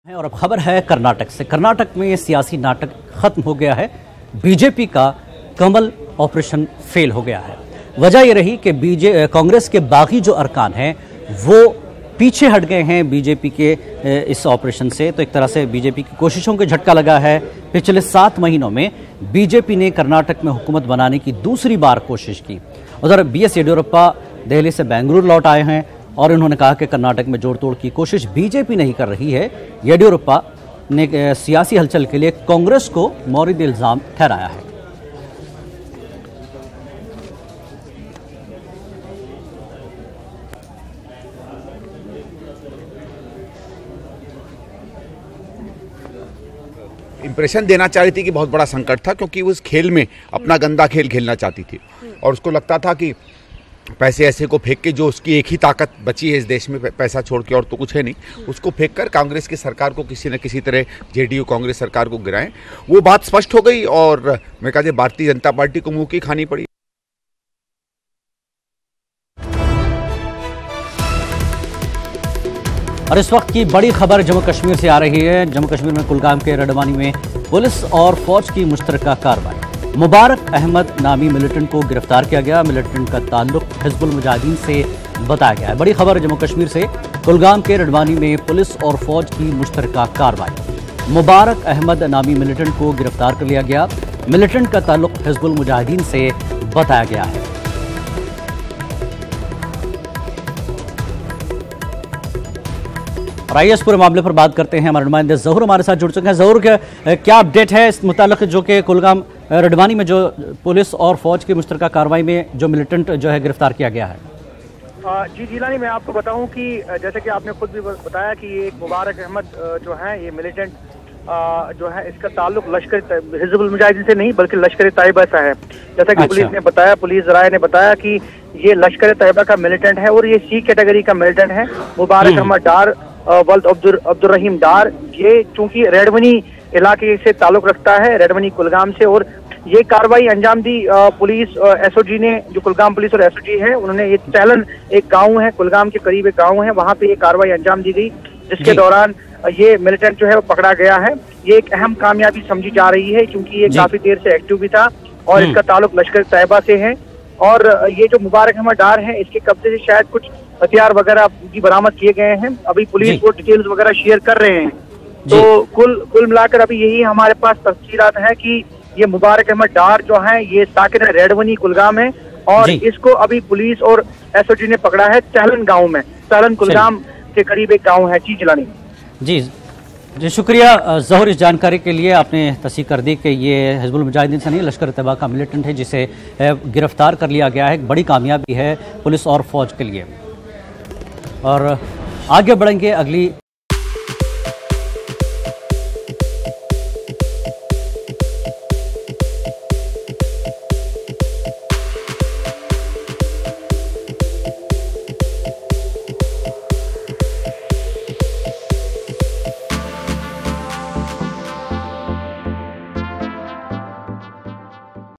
और अब खबर है कर्नाटक से। कर्नाटक में सियासी नाटक खत्म हो गया है। बीजेपी का कमल ऑपरेशन फेल हो गया है। वजह यह रही कि कांग्रेस के बाकी जो अरकान हैं वो पीछे हट गए हैं बीजेपी के इस ऑपरेशन से। तो एक तरह से बीजेपी की कोशिशों के झटका लगा है। पिछले 7 महीनों में बीजेपी ने कर्नाटक में हुकूमत बनाने की दूसरी बार कोशिश की। उधर बीएस येडियुरप्पा दिल्ली से बेंगलुरु लौट आए हैं और उन्होंने कहा कि कर्नाटक में जोड़ तोड़ की कोशिश बीजेपी नहीं कर रही है। येडियुरप्पा ने सियासी हलचल के लिए कांग्रेस को मौरिद इल्जाम ठहराया है। इंप्रेशन देना चाह रही थी कि बहुत बड़ा संकट था, क्योंकि उस खेल में अपना गंदा खेल खेलना चाहती थी और उसको लगता था कि पैसे ऐसे को फेंक के, जो उसकी एक ही ताकत बची है इस देश में, पैसा छोड़ के और तो कुछ है नहीं, उसको फेंक कर कांग्रेस की सरकार को किसी न किसी तरह जेडीयू कांग्रेस सरकार को गिराएं। वो बात स्पष्ट हो गई और मैं कहते भारतीय जनता पार्टी को मुंह की खानी पड़ी। और इस वक्त की बड़ी खबर जम्मू कश्मीर से आ रही है। जम्मू कश्मीर में कुलगाम के रडवानी में पुलिस और फौज की मुश्तरका कार्रवाई। मुबारक अहमद नामी मिलिटेंट को गिरफ्तार किया गया। मिलिटेंट का ताल्लुक हिजबुल मुजाहिदीन से बताया गया है। बड़ी खबर जम्मू कश्मीर से। कुलगाम के रडवानी में पुलिस और फौज की मुश्तरका कार्रवाई। मुबारक अहमद नामी मिलिटेंट को गिरफ्तार कर लिया गया। मिलिटेंट का ताल्लुक हिजबुल मुजाहिदीन से बताया गया है। और आइए इस पूरे मामले पर बात करते हैं। हमारे नुमाइंदे जहूर हमारे साथ जुड़ चुके हैं। जहूर, क्या अपडेट है इस मुतालिक जो कि कुलगाम रडवानी में जो पुलिस और फौज की मुश्तरका कार्रवाई में जो मिलिटेंट जो है गिरफ्तार किया गया है? जी जिलानी, मैं आपको बताऊं कि जैसे कि आपने खुद भी बताया कि ये एक मुबारक अहमद जो है ये मिलिटेंट जो है इसका ताल्लुक लश्कर हिजबुल मुजाहिदीन से नहीं बल्कि लश्कर तैयबा से है। जैसा कि पुलिस ने बताया, पुलिस राय ने बताया कि ये लश्कर तैयबा का मिलिटेंट है और ये सी कैटेगरी का मिलिटेंट है। मुबारक अहमद डार वल्द अब्दुल रहीम डार, ये चूंकि रेडवनी इलाके से ताल्लुक रखता है, रेडवनी कुलगाम से, और ये कार्रवाई अंजाम दी पुलिस एसओजी ने। जो कुलगाम पुलिस और एसओजी है उन्होंने, ये चैलन एक गांव है कुलगाम के करीब एक गांव है, वहां पे ये कार्रवाई अंजाम दी गई, जिसके दौरान ये मिलिटेंट जो है वो पकड़ा गया है। ये एक अहम कामयाबी समझी जा रही है क्योंकि ये काफी देर से एक्टिव भी था और इसका ताल्लुक लश्कर तैयबा से है। और ये जो मुबारक अहमद डार है, इसके कब्जे से शायद कुछ हथियार वगैरह भी बरामद किए गए हैं। अभी पुलिस को डिटेल्स वगैरह शेयर कर रहे हैं। तो कुल मिलाकर अभी यही हमारे पास तफसीलात है कि ये मुबारक अहमद डार जो है ये साकिन रेडवनी कुलगाम है और इसको अभी पुलिस और एसओजी ने पकड़ा है चैलन गांव में। चैलन कुलगाम के करीब एक गांव है। जी जिलानी। जी शुक्रिया जहूर, इस जानकारी के लिए। आपने तस्दीक कर दी कि ये हिजबुल मुजाहिदीन से नहीं लश्कर तैयबा का मिलिटेंट है जिसे गिरफ्तार कर लिया गया है। एक बड़ी कामयाबी है पुलिस और फौज के लिए। और आगे बढ़ेंगे अगली